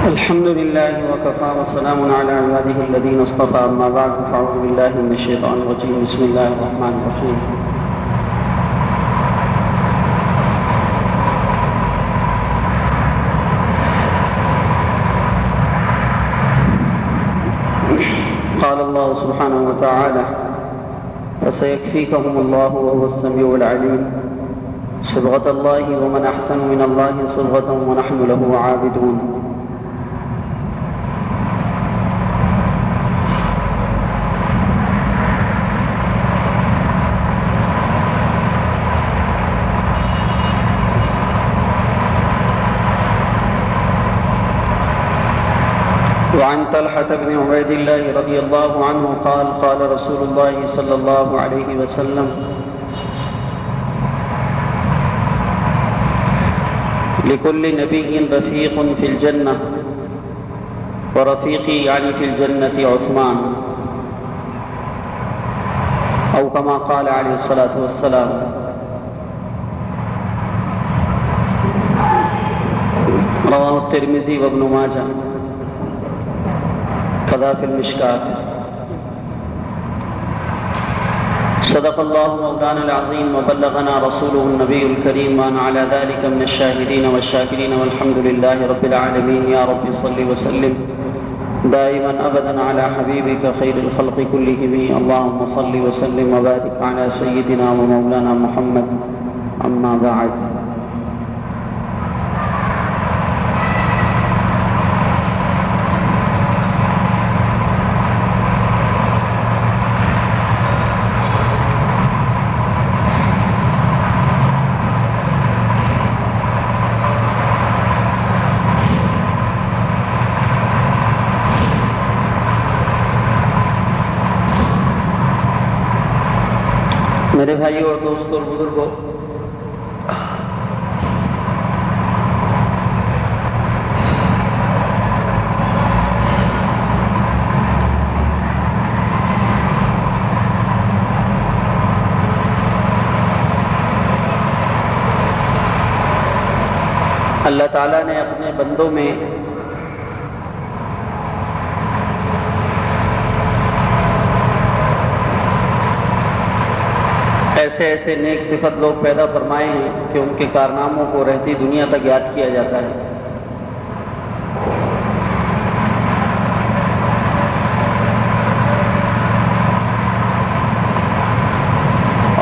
الحمد لله وكفى وسلام على عباده الذين اصطفى أما بعد فأعوذ بالله من الشيطان الرجيم بسم الله الرحمن الرحيم قال الله سبحانه وتعالى فسيكفيكهم الله وهو السميع العليم صبغة الله ومن أحسن من الله صبغة ونحن له عابدون. وعن طلحة بن عبيد الله رضي الله عنه قال قال رسول الله صلى الله عليه وسلم لكل نبي رفيق في الجنة ورفيقي يعني في الجنة عثمان أو كما قال عليه الصلاة والسلام. رواه الترمذي وابن ماجه كذا في المشكاة. صدق الله مولانا العظيم وبلغنا رسوله النبي الكريم وأنا على ذلك من الشاهدين والشاكرين والحمد لله رب العالمين. يا رب صل وسلم دائما أبدا على حبيبك خير الخلق كلهم. اللهم صل وسلم وبارك على سيدنا ومولانا محمد. أما بعد، میرے بھائیوں اور دوستوں اور بزرگوں، اللہ تعالیٰ نے اپنے بندوں میں ایسے ایسے نیک صفت لوگ پیدا فرمائے ہیں کہ ان کے کارناموں کو رہتی دنیا تک یاد کیا جاتا ہے.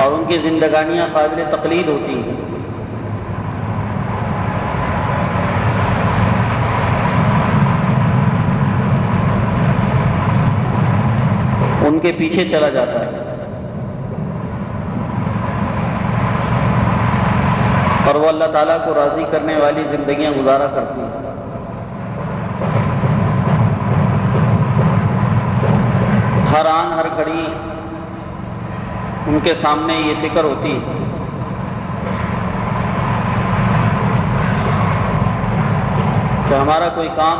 اور ان کی زندگانیاں قابل تقلید ہوتی ہیں. ان کے پیچھے چلا جاتا ہے اور وہ اللہ تعالیٰ کو راضی کرنے والی زندگیاں گزارا کرتی ہیں. ہر آن ہر گھڑی ان کے سامنے یہ فکر ہوتی ہے کہ ہمارا کوئی کام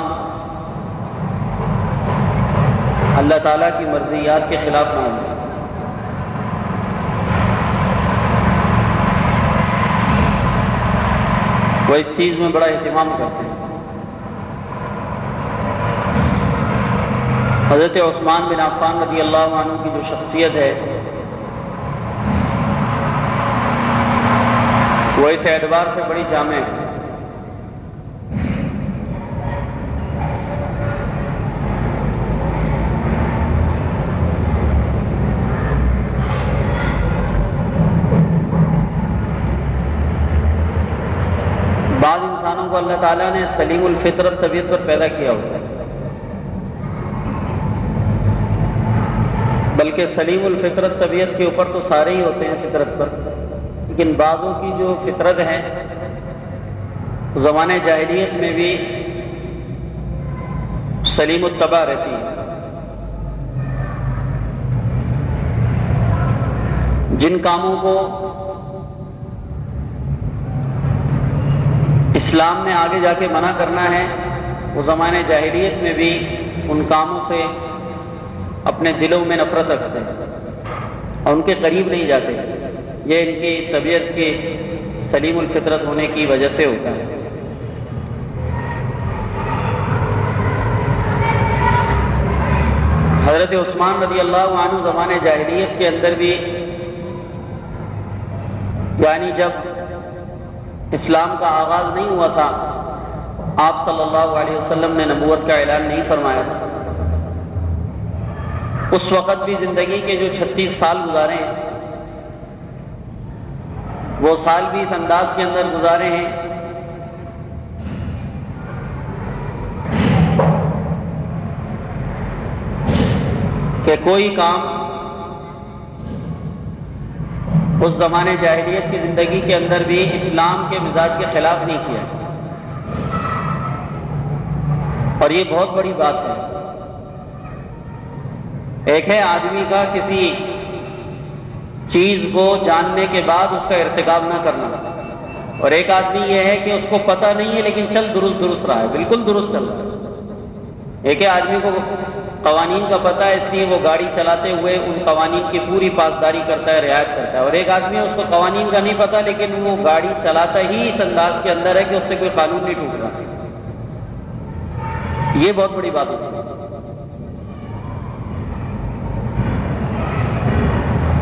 اللہ تعالیٰ کی مرضیات کے خلاف نہ ہو. وہ اس چیز میں بڑا اہتمام کرتے ہیں. حضرت عثمان بن عفان رضی اللہ عنہ کی جو شخصیت ہے وہ اس اعتبار سے بڑی جامع ہے. بعض انسانوں کو اللہ تعالیٰ نے سلیم الفطرت طبیعت پر پیدا کیا ہوتا ہے، بلکہ سلیم الفطرت طبیعت کے اوپر تو سارے ہی ہوتے ہیں فطرت پر، لیکن بعضوں کی جو فطرت ہے زمانے جاہلیت میں بھی سلیم الطبع رہتی ہے. جن کاموں کو اسلام نے آگے جا کے منع کرنا ہے وہ زمانے جاہلیت میں بھی ان کاموں سے اپنے دلوں میں نفرت رکھتے ہیں اور ان کے قریب نہیں جاتے. یہ ان کی طبیعت کے سلیم الفطرت ہونے کی وجہ سے ہوتا ہے. حضرت عثمان رضی اللہ عنہ زمانے جاہلیت کے اندر بھی، یعنی جب اسلام کا آغاز نہیں ہوا تھا، آپ صلی اللہ علیہ وسلم نے نبوت کا اعلان نہیں فرمایا تھا، اس وقت بھی زندگی کے جو 36 سال گزارے ہیں، وہ سال بھی اس انداز کے اندر گزارے ہیں کہ کوئی کام اس زمانے جاہلیت کی زندگی کے اندر بھی اسلام کے مزاج کے خلاف نہیں کیا، اور یہ بہت بڑی بات ہے۔ ایک ہے آدمی کا کسی چیز کو جاننے کے بعد اس کا ارتکاب نہ کرنا، اور ایک آدمی یہ ہے کہ اس کو پتہ نہیں ہے لیکن چل درست رہا ہے، بالکل درست چل رہا ہے۔ ایک ہے آدمی کو قوانین کا پتہ ہے، اس لیے وہ گاڑی چلاتے ہوئے ان قوانین کی پوری پاسداری کرتا ہے، رعایت کرتا ہے، اور ایک آدمی اس کو قوانین کا نہیں پتہ لیکن وہ گاڑی چلاتا ہی اس انداز کے اندر ہے کہ اس سے کوئی قانون نہیں ٹوٹ رہا۔ یہ بہت بڑی بات ہوتی ہے۔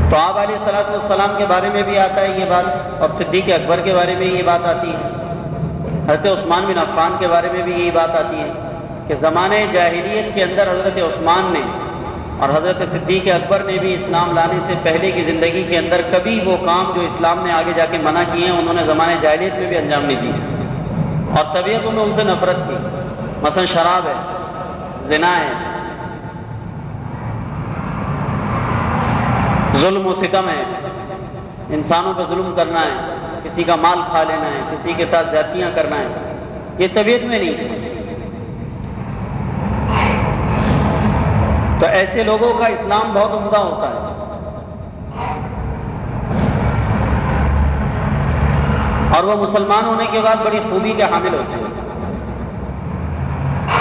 تو آپ علیہ الصلوۃ والسلام کے بارے میں بھی آتا ہے یہ بات، اور صدیق اکبر کے بارے میں یہ بات آتی ہے، حضرت عثمان بن عفان کے بارے میں بھی یہی بات آتی ہے کہ زمانے جاہلیت کے اندر حضرت عثمان نے اور حضرت صدیق اکبر نے بھی اسلام لانے سے پہلے کی زندگی کے اندر کبھی وہ کام جو اسلام نے آگے جا کے منع کیے ہیں انہوں نے زمانے جاہلیت میں بھی انجام نہیں دیے، اور طبیعتوں میں ان سے نفرت تھی۔ مثلا شراب ہے، زنا ہے، ظلم و ستم ہے، انسانوں پہ ظلم کرنا ہے، کسی کا مال کھا لینا ہے، کسی کے ساتھ زیادتیاں کرنا ہے، یہ طبیعت میں نہیں ہے۔ تو ایسے لوگوں کا اسلام بہت عمدہ ہوتا ہے، اور وہ مسلمان ہونے کے بعد بڑی خوبی کے حامل ہوتے ہیں،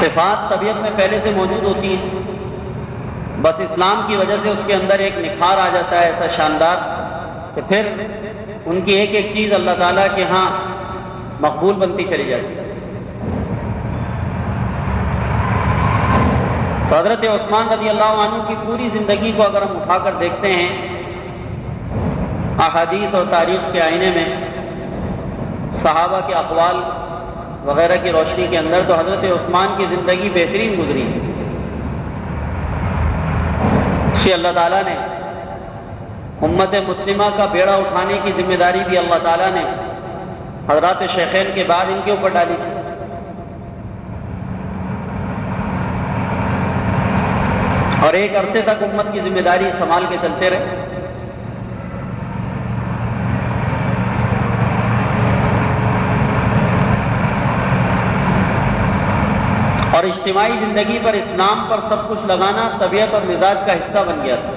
صفات طبیعت میں پہلے سے موجود ہوتی ہیں، بس اسلام کی وجہ سے اس کے اندر ایک نکھار آ جاتا ہے ایسا شاندار کہ پھر ان کی ایک ایک چیز اللہ تعالیٰ کے ہاں مقبول بنتی چلی جاتی ہے۔ تو حضرت عثمان رضی اللہ عنہ کی پوری زندگی کو اگر ہم اٹھا کر دیکھتے ہیں احادیث اور تاریخ کے آئینے میں، صحابہ کے اقوال وغیرہ کی روشنی کے اندر، تو حضرت عثمان کی زندگی بہترین گزری ہے۔ کہ اللہ تعالیٰ نے امت مسلمہ کا بیڑا اٹھانے کی ذمہ داری بھی اللہ تعالیٰ نے حضرات شیخین کے بعد ان کے اوپر ڈالی تھی، اور ایک عرصے تک امت کی ذمہ داری سنبھال کے چلتے رہے۔ اور اجتماعی زندگی پر اسلام پر سب کچھ لگانا طبیعت اور مزاج کا حصہ بن گیا تھا۔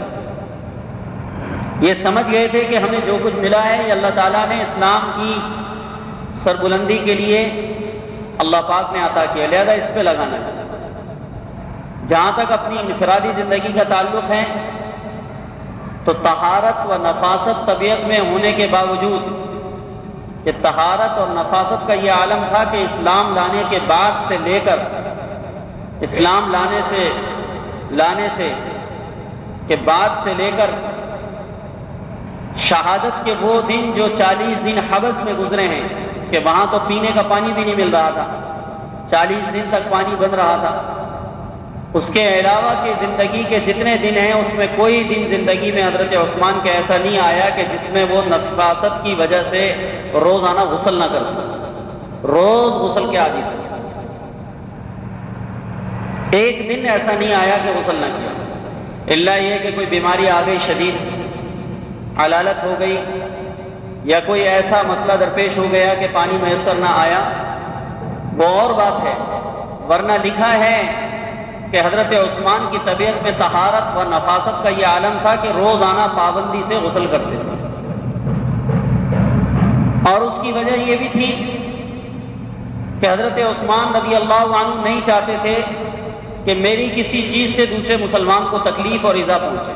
یہ سمجھ گئے تھے کہ ہمیں جو کچھ ملا ہے یہ اللہ تعالیٰ نے اسلام کی سربلندی کے لیے اللہ پاک نے عطا کیا، لہذا اس پہ لگانا ہے۔ جہاں تک اپنی انفرادی زندگی کا تعلق ہے تو طہارت و نفاست طبیعت میں ہونے کے باوجود کہ طہارت اور نفاست کا یہ عالم تھا کہ اسلام لانے کے بعد سے لے کر اسلام لانے سے کے بعد سے لے کر شہادت کے وہ دن جو 40 دن حبس میں گزرے ہیں کہ وہاں تو پینے کا پانی بھی نہیں مل رہا تھا، 40 دن تک پانی بند رہا تھا۔ اس کے علاوہ کی زندگی کے جتنے دن ہیں اس میں کوئی دن زندگی میں حضرت عثمان کا ایسا نہیں آیا کہ جس میں وہ نفاست کی وجہ سے روزانہ غسل نہ کر سکے، روز غسل کے عادی تھے، ایک دن ایسا نہیں آیا کہ غسل نہ کیا، الا یہ کہ کوئی بیماری آ گئی، شدید علالت ہو گئی، یا کوئی ایسا مسئلہ درپیش ہو گیا کہ پانی میسر نہ آیا، وہ اور بات ہے، ورنہ لکھا ہے کہ حضرت عثمان کی طبیعت میں طہارت و نفاست کا یہ عالم تھا کہ روزانہ پابندی سے غسل کرتے تھے، اور اس کی وجہ یہ بھی تھی کہ حضرت عثمان رضی اللہ عنہ نہیں چاہتے تھے کہ میری کسی چیز سے دوسرے مسلمان کو تکلیف اور ایذا پہنچے۔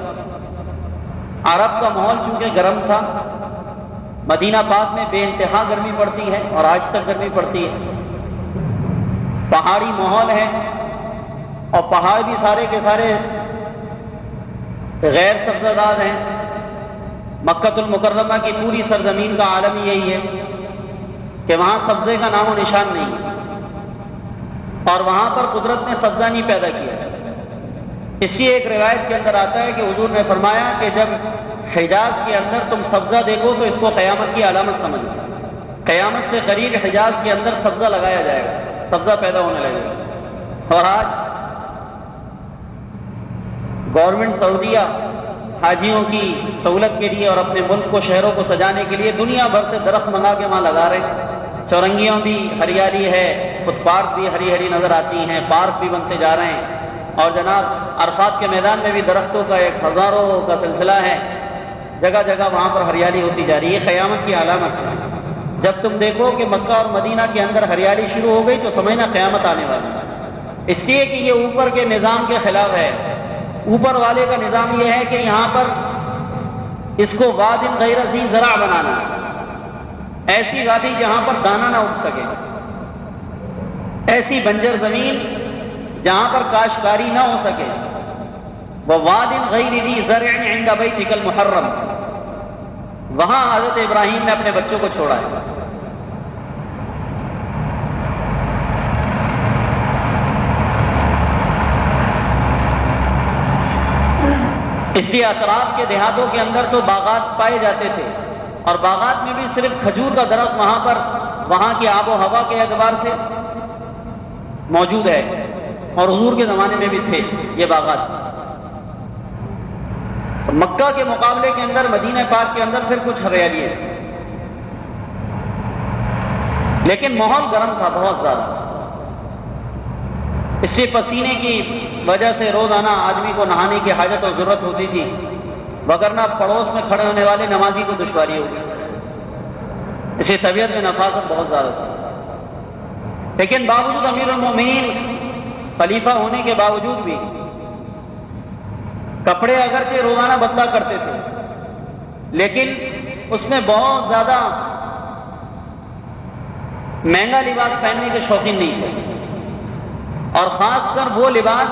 عرب کا ماحول چونکہ گرم تھا، مدینہ پاک میں بے انتہا گرمی پڑتی ہے اور آج تک گرمی پڑتی ہے، پہاڑی ماحول ہے، اور پہاڑ بھی سارے کے سارے غیر سبزہ زاد ہیں. مکہ المکرمہ کی پوری سرزمین کا عالم یہی ہے کہ وہاں سبزے کا نام و نشان نہیں، اور وہاں پر قدرت نے سبزہ نہیں پیدا کیا. اس لیے ایک روایت کے اندر آتا ہے کہ حضور نے فرمایا کہ جب حجاز کے اندر تم سبزہ دیکھو تو اس کو قیامت کی علامت سمجھو. قیامت سے قریب حجاز کے اندر سبزہ لگایا جائے گا، سبزہ پیدا ہونے لگے گا. اور آج گورنمنٹ سعودیہ حاجیوں کی سہولت کے لیے اور اپنے ملک کو، شہروں کو سجانے کے لیے دنیا بھر سے درخت منگا کے وہاں لگا رہے ہیں. چورنگیاں بھی ہریالی ہے، فٹ پاتھ بھی ہری ہری نظر آتی ہیں، پارک بھی بنتے جا رہے ہیں، اور جناب عرفات کے میدان میں بھی درختوں کا ایک ہزاروں کا سلسلہ ہے. جگہ جگہ وہاں پر ہریالی ہوتی جا رہی ہے. قیامت کی علامت ہے. جب تم دیکھو کہ مکہ اور مدینہ کے اندر ہریالی شروع ہو گئی تو سمجھنا قیامت آنے والی ہے. اس لیے کہ یہ اوپر کے نظام کے خلاف ہے. اوپر والے کا نظام یہ ہے کہ یہاں پر اس کو واد غیر ذی زرع بنانا، ایسی وادی جہاں پر دانہ نہ اگ سکے، ایسی بنجر زمین جہاں پر کاشتکاری نہ ہو سکے. وواد غیر ذی زرع عند بیتک المحرم، وہاں حضرت ابراہیم نے اپنے بچوں کو چھوڑا ہے. اس لیے اطراف کے دیہاتوں کے اندر تو باغات پائے جاتے تھے، اور باغات میں بھی صرف کھجور کا درخت وہاں پر وہاں کی آب و ہوا کے اعتبار سے موجود ہے، اور حضور کے زمانے میں بھی تھے یہ باغات. مکہ کے مقابلے کے اندر مدینہ پاک کے اندر پھر کچھ ہریالی ہے، لیکن ماحول گرم تھا بہت زیادہ. اس لیے پسینے کی وجہ سے روزانہ آدمی کو نہانے کی حاجت اور ضرورت ہوتی تھی، وگرنہ پڑوس میں کھڑے ہونے والے نمازی کو دشواری ہوگی. اس لیے طبیعت میں نفاست بہت زیادہ تھی. لیکن باوجود امیر المومنین خلیفہ ہونے کے باوجود بھی کپڑے اگرچہ روزانہ بدلا کرتے تھے، لیکن اس میں بہت زیادہ مہنگا لباس پہننے کے شوقین نہیں تھے. اور خاص کر وہ لباس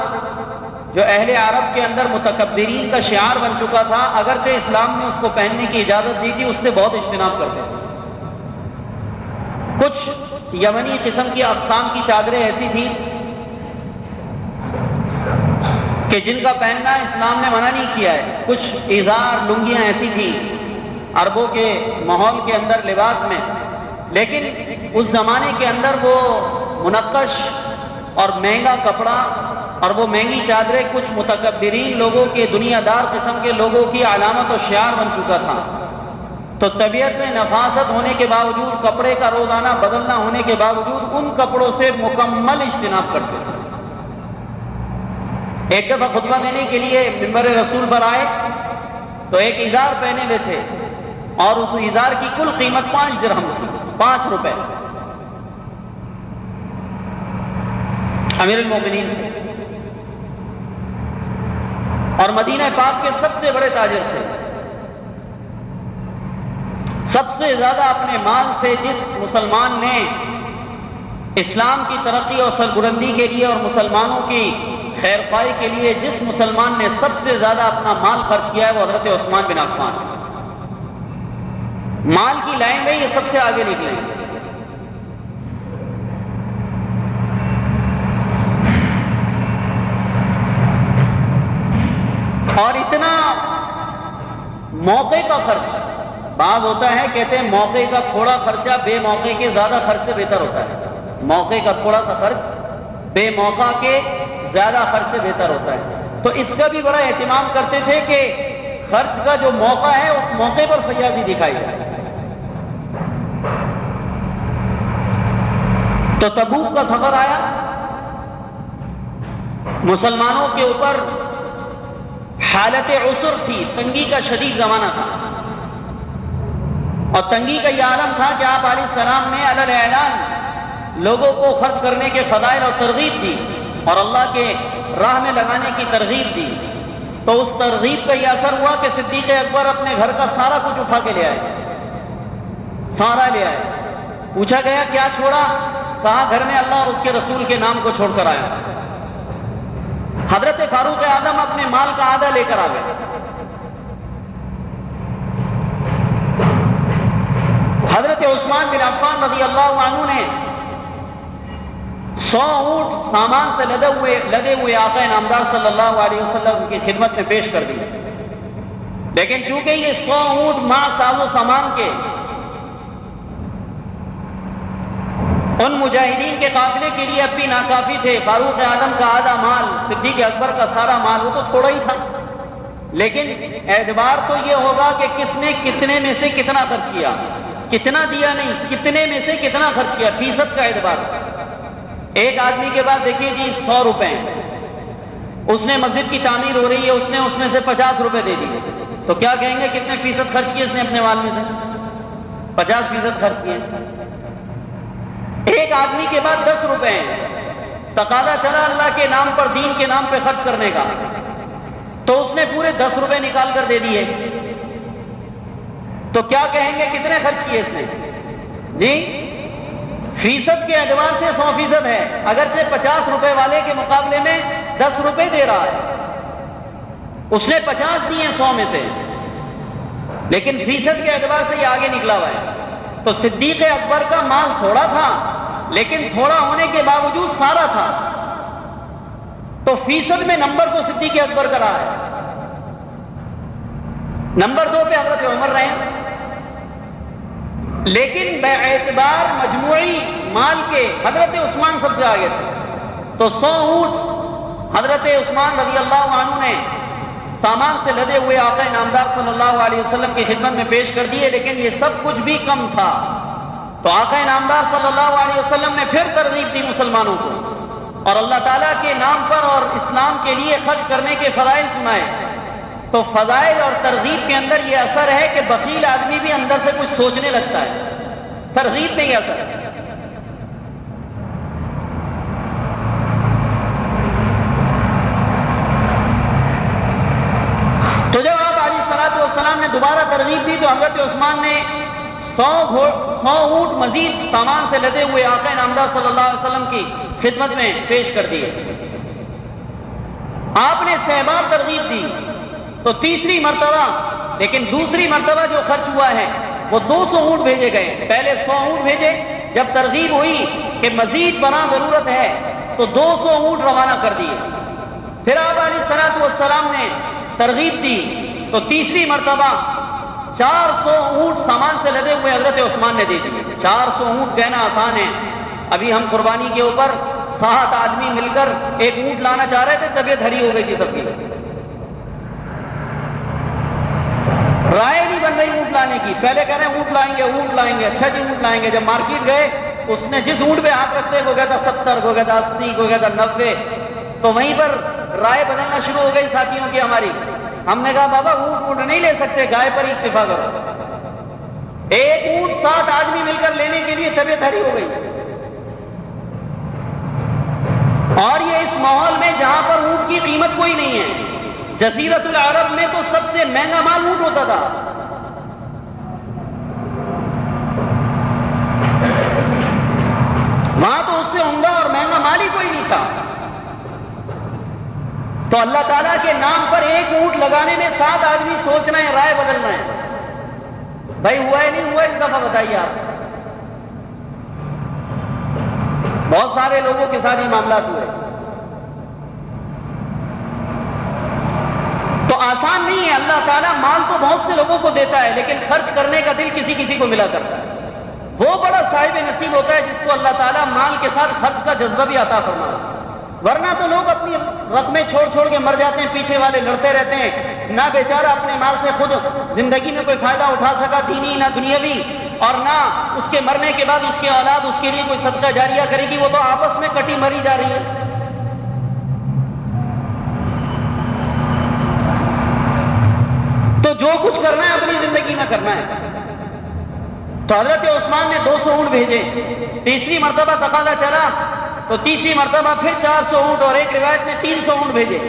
جو اہل عرب کے اندر متکبرین کا شعار بن چکا تھا، اگرچہ اسلام نے اس کو پہننے کی اجازت دی تھی، اس سے بہت اجتناب کرتے تھے. کچھ یمنی قسم کی اقسام کی چادریں ایسی تھیں کہ جن کا پہننا اسلام نے منع نہیں کیا ہے. کچھ ازار لنگیاں ایسی تھیں عربوں کے ماحول کے اندر لباس میں، لیکن اس زمانے کے اندر وہ منقش اور مہنگا کپڑا اور وہ مہنگی چادریں کچھ متکبرین لوگوں کے، دنیا دار قسم کے لوگوں کی علامت اور شعار بن چکا تھا. تو طبیعت میں نفاست ہونے کے باوجود، کپڑے کا روزانہ بدلنا ہونے کے باوجود ان کپڑوں سے مکمل اجتناب کرتے تھے. ایک دفعہ خطبہ دینے کے لیے منبر رسول پر آئے تو ایک ازار پہنے ہوئے تھے، اور اس ازار کی کل قیمت 5 درہم تھی، 5 روپے. امیر المومنین اور مدینہ پاک کے سب سے بڑے تاجر تھے. سب سے زیادہ اپنے مال سے جس مسلمان نے اسلام کی ترقی اور سربلندی کے لیے اور مسلمانوں کی خیر خواہی کے لیے جس مسلمان نے سب سے زیادہ اپنا مال خرچ کیا ہے وہ حضرت عثمان بن عفان. مال کی لائن میں یہ سب سے آگے نکلے. اور اتنا موقع کا خرچ، بعض ہوتا ہے کہتے ہیں موقع کا تھوڑا خرچہ بے موقع کے زیادہ خرچ سے بہتر ہوتا ہے. موقع کا تھوڑا سا خرچ بے موقع کے زیادہ خرچ سے بہتر ہوتا ہے. تو اس کا بھی بڑا اہتمام کرتے تھے کہ خرچ کا جو موقع ہے اس موقع پر فیاضی دکھائی جائے. تو تبوک کا سفر آیا، مسلمانوں کے اوپر حالت عسر تھی، تنگی کا شدید زمانہ تھا، اور تنگی کا یہ عالم تھا کہ آپ علیہ السلام نے علی الاعلان لوگوں کو خرچ کرنے کے فضائل اور ترغیب دی اور اللہ کے راہ میں لگانے کی ترغیب دی. تو اس ترغیب کا یہ اثر ہوا کہ صدیق اکبر اپنے گھر کا سارا کچھ اٹھا کے لے آئے، سارا لے آئے. پوچھا گیا کیا چھوڑا؟ کہا گھر میں اللہ اور اس کے رسول کے نام کو چھوڑ کر آیا. حضرت فاروق اعظم اپنے مال کا آدھا لے کر آ گئے. حضرت عثمان بن عفان رضی اللہ عنہ نے 100 اونٹ سامان سے لدے ہوئے آقا نامدار صلی اللہ علیہ وسلم کی خدمت میں پیش کر دیے، لیکن چونکہ یہ 100 اونٹ مع ساز و سامان کے ان مجاہدین کے قافلے کے لیے اب بھی ناکافی تھے، فاروق اعظم کا آدھا مال، صدیق اکبر کا سارا مال، وہ تو تھوڑا ہی تھا، لیکن اعتبار تو یہ ہوگا کہ کس نے کتنے میں سے کتنا خرچ کیا، کتنا دیا نہیں، کتنے میں سے کتنا خرچ کیا، فیصد کا اعتبار۔ ایک آدمی کے بعد دیکھیے جی 100 روپے، اس نے مسجد کی تعمیر ہو رہی ہے، اس میں سے 50 روپے دے دیے، تو کیا کہیں گے کتنے فیصد خرچ کیے اس نے اپنے مال میں سے؟ 50% خرچ کیے۔ ایک آدمی کے بعد 10 روپے، تقاضا چلا اللہ کے نام پر، دین کے نام پہ خرچ کرنے کا، تو اس نے پورے 10 روپے نکال کر دے دیے، تو کیا کہیں گے کتنے خرچ کیے اس نے؟ جی فیصد کے اعتبار سے 100% ہے، اگرچہ 50 روپے والے کے مقابلے میں 10 روپے دے رہا ہے، اس نے 50 دیے 100 میں سے، لیکن فیصد کے اعتبار سے یہ آگے نکلا ہوا ہے۔ تو صدیق اکبر کا مال تھوڑا تھا، لیکن تھوڑا ہونے کے باوجود سارا تھا، تو فیصد میں نمبر تو صدیق اکبر کا رہا ہے۔ نمبر 2 پہ حضرت عمر رہے، لیکن باعتبار مجموعی مال کے حضرت عثمان سب سے آگے تھے۔ تو 100 اونٹ حضرت عثمان رضی اللہ عنہ نے سامان سے لدے ہوئے آقا نامدار صلی اللہ علیہ وسلم کی خدمت میں پیش کر دیے، لیکن یہ سب کچھ بھی کم تھا، تو آقا نامدار صلی اللہ علیہ وسلم نے پھر ترغیب دی مسلمانوں کو، اور اللہ تعالیٰ کے نام پر اور اسلام کے لیے خرچ کرنے کے فضائل سنائے۔ تو فضائل اور ترغیب کے اندر یہ اثر ہے کہ بخیل آدمی بھی اندر سے کچھ سوچنے لگتا ہے، ترغیب میں یہ اثر ہے۔ تو جب آپ علیہ الصلوۃ والسلام نے دوبارہ ترغیب دی تو حضرت عثمان نے 100 اونٹ مزید سامان سے لدے ہوئے آقا نامدار صلی اللہ علیہ وسلم کی خدمت میں پیش کر دیے۔ آپ نے 6 بار ترغیب دی تو تیسری مرتبہ، لیکن دوسری مرتبہ جو خرچ ہوا ہے وہ 200 اونٹ بھیجے گئے، پہلے 100 اونٹ بھیجے، جب ترغیب ہوئی کہ مزید بنا ضرورت ہے تو 200 اونٹ روانہ کر دیے۔ پھر آپ علیہ الصلوۃ والسلام نے ترغیب دی تو تیسری مرتبہ 400 اونٹ سامان سے لدے ہوئے حضرت عثمان نے دے دیے۔ 400 اونٹ کہنا آسان ہے، ابھی ہم قربانی کے اوپر 7 آدمی مل کر ایک اونٹ لانا چاہ رہے تھے، طبیعت ہری ہو گئی تھی سب کی، رائے نہیں بن رہی اونٹ لانے کی۔ پہلے کہہ رہے ہیں اونٹ لائیں گے، اچھا جی اونٹ لائیں گے۔ جب مارکیٹ گئے اس نے جس اونٹ پہ ہاتھ رکھتے کو کہتا 70، کو کہتا 80، کو کہتا 90، تو وہیں پر رائے بدلنا شروع ہو گئی ساتھیوں کی ہماری۔ ہم نے کہا بابا اونٹ نہیں لے سکتے، گائے پر ہی اکتفا کرو۔ ایک اونٹ 7 آدمی مل کر لینے کے لیے طبیعت ہری ہو گئی، اور یہ اس ماحول میں جہاں پر اونٹ کی قیمت کوئی نہیں ہے۔ جزیرۃ العرب میں تو سب سے مہنگا مال اونٹ ہوتا تھا، وہاں تو اس سے عمدہ اور مہنگا مال ہی کوئی نہیں تھا۔ تو اللہ تعالیٰ کے نام پر ایک اونٹ لگانے میں 7 آدمی سوچنا ہے، رائے بدلنا ہے۔ بھائی ہوا ہے نہیں ہوا اس دفعہ بتائیے آپ۔ بہت سارے لوگوں کے ساتھ یہ معاملات ہوئے، تو آسان نہیں ہے۔ اللہ تعالیٰ مال تو بہت سے لوگوں کو دیتا ہے، لیکن خرچ کرنے کا دل کسی کسی کو ملا کرتا ہے۔ وہ بڑا صاحب نصیب ہوتا ہے جس کو اللہ تعالیٰ مال کے ساتھ خرچ کا جذبہ بھی عطا فرماتا ہے، ورنہ تو لوگ اپنی رقمیں چھوڑ کے مر جاتے ہیں، پیچھے والے لڑتے رہتے ہیں، نہ بیچارہ اپنے مال سے خود زندگی میں کوئی فائدہ اٹھا سکا، دینی نہ دنیاوی، اور نہ اس کے مرنے کے بعد اس کی اولاد اس کے لیے کوئی صدقہ جاریہ کرے گی، وہ تو آپس میں کٹی مری جا رہی ہے۔ تو جو کچھ کرنا ہے اپنی زندگی میں کرنا ہے۔ تو حضرت عثمان نے 200 اونٹ بھیجے، تیسری مرتبہ تقاضا چلا تو تیسری مرتبہ پھر 400 اونٹ، اور ایک روایت میں 300 اونٹ بھیجے،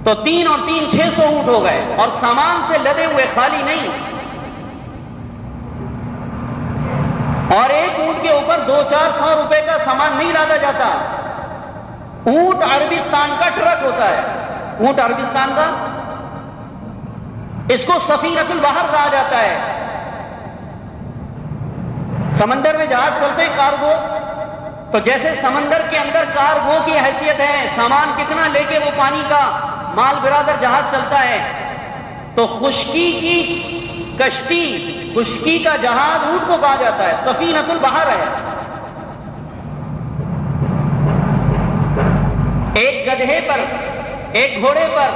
تو 3 اور 3 600 اونٹ ہو گئے، اور سامان سے لدے ہوئے، خالی نہیں۔ اور ایک اونٹ کے اوپر 200-400 روپے کا سامان نہیں لادا جاتا۔ اونٹ عربستان کا ٹرک ہوتا ہے، اونٹ عربستان کا، اس کو سفینۃ البحر کہا جاتا ہے۔ سمندر میں جہاز چلتے کارگو، تو جیسے سمندر کے اندر کارگو کی حیثیت ہے، سامان کتنا لے کے وہ پانی کا مال برادر جہاز چلتا ہے، تو خشکی کی کشتی، خشکی کا جہاز اونٹ کو کہا جاتا ہے، سفینۃ البحر ہے۔ ایک گدھے پر، ایک گھوڑے پر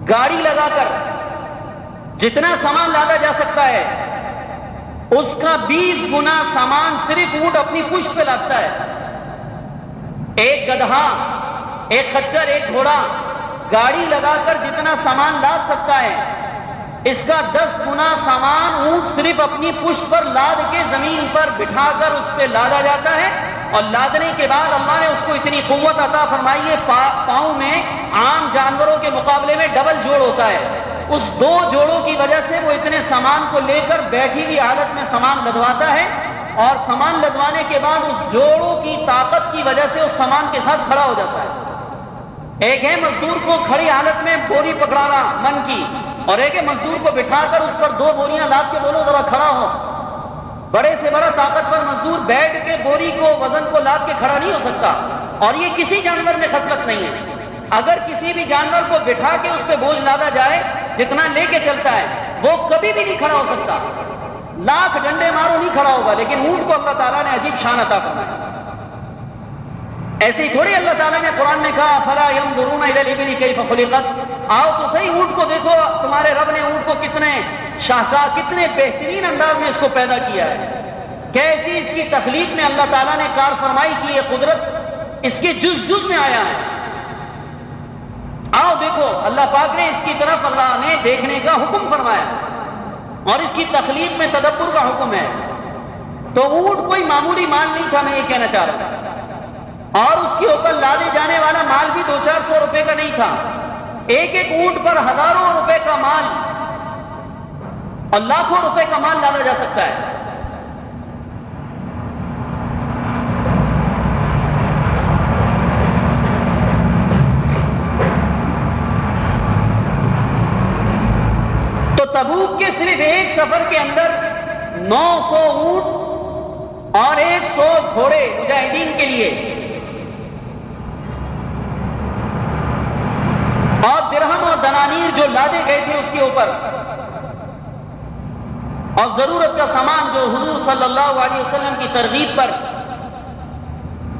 گاڑی لگا کر جتنا سامان لادا جا سکتا ہے اس کا 20 گنا سامان صرف اونٹ اپنی پشت پہ لاتا ہے۔ ایک گدھا، ایک خچر، ایک گھوڑا گاڑی لگا کر جتنا سامان لاد سکتا ہے اس کا 10 گنا سامان اونٹ صرف اپنی پشت پر لاد کے زمین پر بٹھا کر اس پہ لادا جاتا ہے، اور لادنے کے بعد اللہ نے اس کو اتنی قوت عطا فرمائی ہے، پاؤں میں عام جانوروں کے مقابلے میں ڈبل جوڑ ہوتا ہے، اس 2 جوڑوں کی وجہ سے وہ اتنے سامان کو لے کر بیٹھی ہوئی حالت میں سامان لدواتا ہے، اور سامان لدوانے کے بعد اس جوڑوں کی طاقت کی وجہ سے اس سامان کے ساتھ کھڑا ہو جاتا ہے۔ ایک ہے مزدور کو کھڑی حالت میں بوری پکڑانا من کی، اور ایک ہے مزدور کو بٹھا کر اس پر 2 بوریاں لاد کے بولو ذرا کھڑا ہو۔ بڑے سے بڑا طاقتور مزدور بیٹھ کے بوری کو، وزن کو لاد کے کھڑا نہیں ہو سکتا، اور یہ کسی جانور میں خصلت نہیں ہے۔ اگر کسی بھی جانور کو بٹھا کے اس پہ بوجھ لادا جائے جتنا لے کے چلتا ہے وہ کبھی بھی نہیں کھڑا ہو سکتا، لاکھ ڈنڈے مارو نہیں کھڑا ہوگا، لیکن اونٹ کو اللہ تعالیٰ نے عجیب شان عطا فرمایا۔ ایسے ہی تھوڑی اللہ تعالیٰ نے قرآن میں کہا فَلَا يَنظُرُونَ إِلَى الْإِبِلِ كَيْفَ خُلِقَتْ، آؤ تو صحیح اونٹ کو دیکھو، تمہارے رب نے اونٹ کو کتنے شاہکار، کتنے بہترین انداز میں اس کو پیدا کیا ہے، کیسی اس کی تخلیق میں اللہ تعالیٰ نے کار فرمائی کی، یہ قدرت اس کے جز جز میں آیا ہے۔ آؤ دیکھو، اللہ پاک نے اس کی طرف اللہ نے دیکھنے کا حکم فرمایا، اور اس کی تخلیق میں تدبر کا حکم ہے۔ تو اونٹ کوئی معمولی مال نہیں تھا، میں یہ کہنا چاہ رہا ہوں، اور اس کے اوپر لادے جانے والا مال بھی 200-400 روپے کا نہیں تھا، ایک ایک اونٹ پر ہزاروں روپے کا مال اور لاکھوں روپے کا مال لادا جا سکتا ہے۔ تو تبوک کے صرف ایک سفر کے اندر 900 اونٹ اور 100 گھوڑے مجاہدین کے لیے، اور درہم اور دنانیر جو لادے گئے تھے اس کے اوپر، اور ضرورت کا سامان جو حضور صلی اللہ علیہ وسلم کی ترغیب پر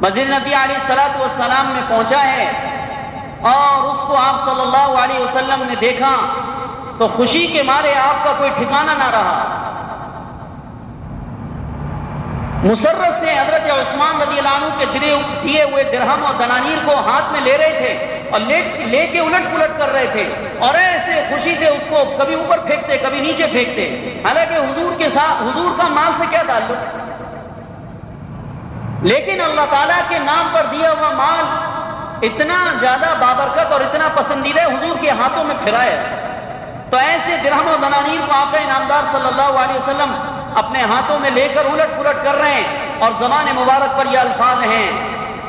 مسجد نبی علیہ الصلوۃ والسلام میں پہنچا ہے، اور اس کو آپ صلی اللہ علیہ وسلم نے دیکھا تو خوشی کے مارے آپ کا کوئی ٹھکانہ نہ رہا۔ مسرت سے حضرت عثمان رضی اللہ عنہ کے دیے ہوئے درہم اور دنانیر کو ہاتھ میں لے رہے تھے اور لے کے الٹ پلٹ کر رہے تھے، اور ایسے خوشی سے اس کو کبھی اوپر پھینکتے کبھی نیچے پھینکتے، حالانکہ حضور کے ساتھ حضور کا مال سے کیا تعلق، لیکن اللہ تعالیٰ کے نام پر دیا ہوا مال اتنا زیادہ بابرکت اور اتنا پسندیدہ حضور کے ہاتھوں میں پھرایا، تو ایسے درہم و دنانیر کو آقا انعامدار صلی اللہ علیہ وسلم اپنے ہاتھوں میں لے کر الٹ پلٹ کر رہے ہیں، اور زبان مبارک پر یہ الفاظ ہیں،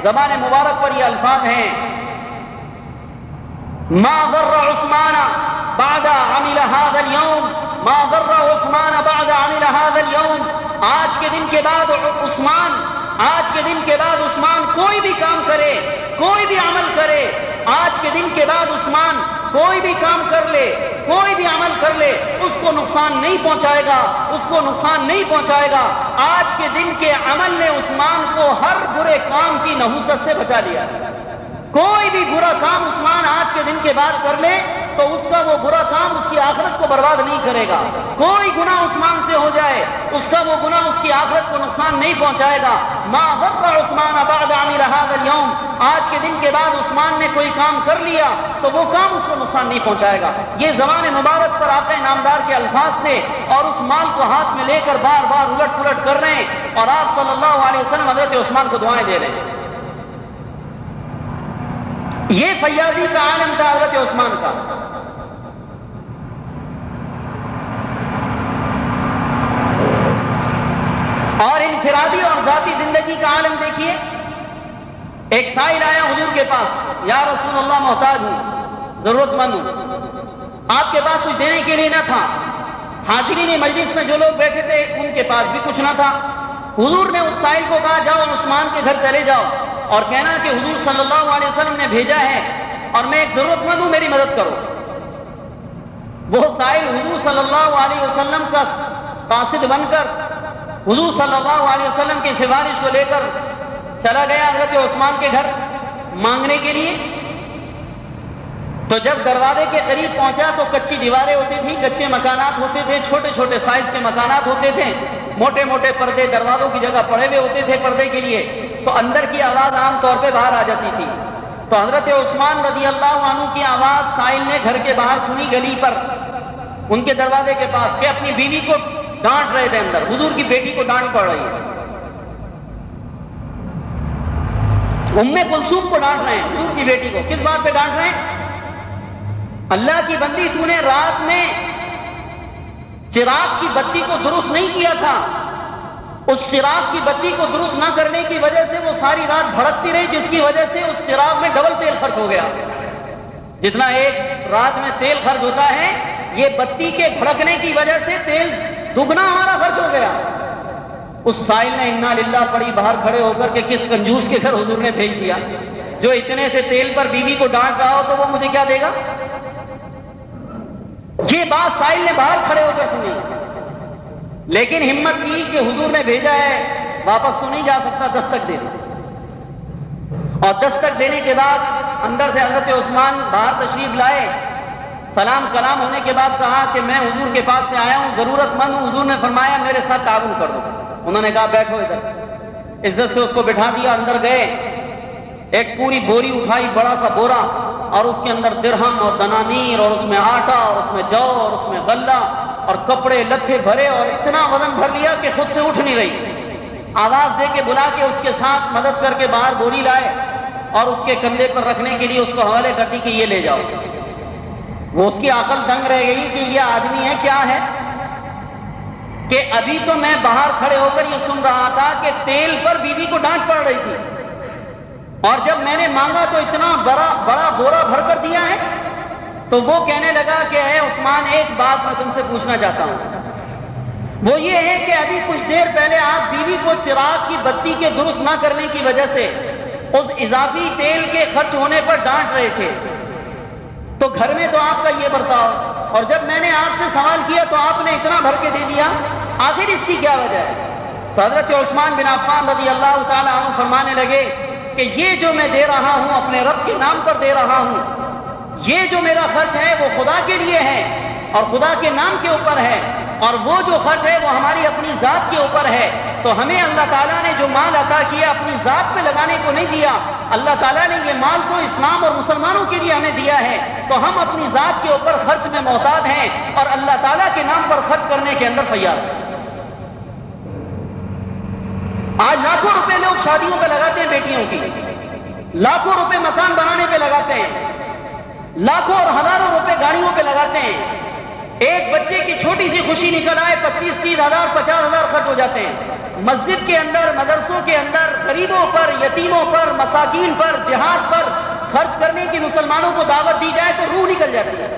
زبان مبارک پر یہ الفاظ ہیں، ما ضر عثمان بعد عمل هذا اليوم، ما ضر عثمان بعد عمل هذا اليوم، آج کے دن کے بعد عثمان کوئی بھی کام کرے، کوئی بھی عمل کرے، آج کے دن کے بعد عثمان کوئی بھی کام کر لے، کوئی بھی عمل کر لے، اس کو نقصان نہیں پہنچائے گا، اس کو نقصان نہیں پہنچائے گا۔ آج کے دن کے عمل نے عثمان کو ہر برے کام کی نحوست سے بچا لیا۔ کوئی بھی برا کام عثمان آج کے دن کے بعد کر لے تو اس کا وہ برا کام اس کی آخرت کو برباد نہیں کرے گا۔ کوئی گناہ عثمان سے ہو جائے اس کا وہ گناہ اس کی آخرت کو نقصان نہیں پہنچائے گا۔ ما ضر عثمان بعد عمل هذا اليوم، آج کے دن کے بعد عثمان نے کوئی کام کر لیا تو وہ کام اس کو نقصان نہیں پہنچائے گا۔ یہ زبان مبارک پر آقا انعامدار کے الفاظ تھے، اور اس مال کو ہاتھ میں لے کر بار بار الٹ پلٹ کر رہے ہیں، اور آپ صلی اللہ علیہ وسلم حضرت عثمان کو دعائیں دے رہے ہیں۔ یہ فیاضی کا عالم تھا حضرت عثمان کا۔ اور انفرادی اور ذاتی زندگی کا عالم دیکھیے، ایک سائل آیا حضور کے پاس، یا رسول اللہ محتاج ہوں، ضرورت مند ہوں، آپ کے پاس کچھ دینے کے لیے نہ تھا، حاضرین مجلس میں جو لوگ بیٹھے تھے ان کے پاس بھی کچھ نہ تھا. حضور نے اس سائل کو کہا جاؤ عثمان کے گھر چلے جاؤ اور کہنا کہ حضور صلی اللہ علیہ وسلم نے بھیجا ہے اور میں ایک ضرورت مند ہوں، میری مدد کرو. وہ سائل حضور صلی اللہ علیہ وسلم کا قاصد بن کر حضور صلی اللہ علیہ وسلم کی سفارش کو لے کر چلا گیا حضرت عثمان کے گھر مانگنے کے لیے. تو جب دروازے کے قریب پہنچا تو کچی دیواریں ہوتی تھیں، کچے مکانات ہوتے تھے، چھوٹے چھوٹے سائز کے مکانات ہوتے تھے، موٹے موٹے پردے دروازوں کی جگہ پڑے ہوئے ہوتے تھے پردے کے لیے، تو اندر کی آواز عام طور پہ باہر آ جاتی تھی. تو حضرت عثمان رضی اللہ عنہ کی آواز سائل نے گھر کے باہر سنی گلی پر ان کے دروازے کے پاس کہ اپنی بیوی کو ڈانٹ رہے تھے، اندر حضور کی بیٹی کو ڈانٹ پڑ رہی ہے، ام کلثوم کو ڈانٹ رہے ہیں، حضور کی بیٹی کو. کس بات پہ ڈانٹ رہے ہیں؟ اللہ کی بندی، تو نے رات میں چراغ کی بتی کو درست نہیں کیا تھا، اس چراغ کی بتی کو درست نہ کرنے کی وجہ سے وہ ساری رات بھڑکتی رہی، جس کی وجہ سے اس چراغ میں ڈبل تیل خرچ ہو گیا. جتنا ایک رات میں تیل خرچ ہوتا ہے، یہ بتی کے بھڑکنے کی وجہ سے تیل دگنا ہمارا خرچ ہو گیا. اس سائل نے انا للہ پڑی باہر کھڑے ہو کر کہ کس کنجوس کے گھر حضور نے بھیج دیا، جو اتنے سے تیل پر بیوی کو ڈانٹ رہا ہو تو وہ مجھے کیا دے گا. یہ بات سائل نے باہر کھڑے ہو کر سنی، لیکن ہمت کی کہ حضور نے بھیجا ہے، واپس تو نہیں جا سکتا، دستک دے دے. اور دستک دینے کے بعد اندر سے حضرت عثمان باہر تشریف لائے. سلام کلام ہونے کے بعد کہا کہ میں حضور کے پاس سے آیا ہوں، ضرورت مند ہوں. حضور نے فرمایا میرے ساتھ تعاون کر دو. انہوں نے کہا بیٹھو ادھر. عزت سے اس کو بٹھا دیا. اندر گئے، ایک پوری بوری اٹھائی، بڑا سا بورا، اور اس کے اندر درہم اور دنانیر اور اس میں آٹا اور اس میں جو اور اس میں غلہ اور کپڑے لتے بھرے، اور اتنا وزن بھر لیا کہ خود سے اٹھ نہیں رہی. آواز دے کے بلا کے اس کے ساتھ مدد کر کے باہر بوری لائے اور اس کے کندھے پر رکھنے کے لیے اس کو حوالے کر دی کہ یہ لے جاؤ. وہ اس کی عقل دنگ رہ گئی کہ یہ آدمی ہے کیا ہے، کہ ابھی تو میں باہر کھڑے ہو کر یہ سن رہا تھا کہ تیل پر بیوی کو ڈانٹ پڑ رہی تھی، اور جب میں نے مانگا تو اتنا بڑا بورا بھر کر دیا ہے. تو وہ کہنے لگا کہ اے عثمان، ایک بات میں تم سے پوچھنا چاہتا ہوں، وہ یہ ہے کہ ابھی کچھ دیر پہلے آپ بیوی کو چراغ کی بتی کے درست نہ کرنے کی وجہ سے اس اضافی تیل کے خرچ ہونے پر ڈانٹ رہے تھے، تو گھر میں تو آپ کا یہ برتاؤ، اور جب میں نے آپ سے سوال کیا تو آپ نے اتنا بھر کے دے دیا، آخر اس کی کیا وجہ ہے؟ تو حضرت عثمان بن عفان رضی اللہ تعالی عنہ فرمانے لگے کہ یہ جو میں دے رہا ہوں اپنے رب کے نام پر دے رہا ہوں، یہ جو میرا خرچ ہے وہ خدا کے لیے ہے اور خدا کے نام کے اوپر ہے، اور وہ جو خرچ ہے وہ ہماری اپنی ذات کے اوپر ہے. تو ہمیں اللہ تعالیٰ نے جو مال عطا کیا اپنی ذات پہ لگانے کو نہیں دیا، اللہ تعالیٰ نے یہ مال تو اسلام اور مسلمانوں کے لیے ہمیں دیا ہے، تو ہم اپنی ذات کے اوپر خرچ میں محتاط ہیں اور اللہ تعالیٰ کے نام پر خرچ کرنے کے اندر تیار ہیں. آج لاکھوں روپے لوگ شادیوں پہ لگاتے ہیں بیٹیوں کی، لاکھوں روپے مکان بنانے پہ لگاتے ہیں، لاکھوں اور ہزاروں روپے گاڑیوں پہ لگاتے ہیں. ایک بچے کی چھوٹی سی خوشی نکل آئے 25-30 ہزار 50 ہزار خرچ ہو جاتے ہیں. مسجد کے اندر، مدرسوں کے اندر غریبوں پر، یتیموں پر، مساکین پر، جہاد پر خرچ کرنے کی مسلمانوں کو دعوت دی جائے تو روح نکل جاتی ہے.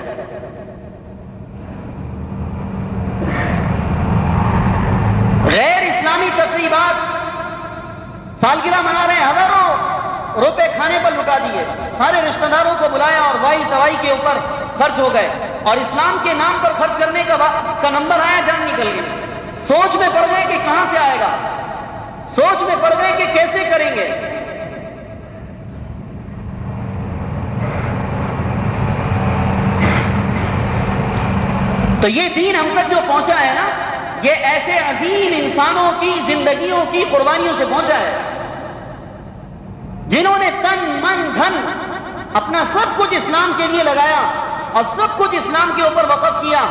غیر اسلامی تقریبات، سالگرہ منا رہے ہیں، ہزاروں روپے کھانے پر لٹا دیے، سارے رشتہ داروں کو بلایا اور وائی توائی کے اوپر خرچ ہو گئے، اور اسلام کے نام پر خرچ کرنے کا نمبر آیا، جان نکل گئی. سوچ میں پڑ گئے کہ کہاں سے آئے گا، سوچ میں پڑ گئے کہ کیسے کریں گے. تو یہ دین ہم تک جو پہنچا ہے نا، یہ ایسے عظیم انسانوں کی زندگیوں کی قربانیوں سے پہنچا ہے، جنہوں نے تن من دھن اپنا سب کچھ اسلام کے لیے لگایا اور سب کچھ اسلام کے اوپر وقف کیا،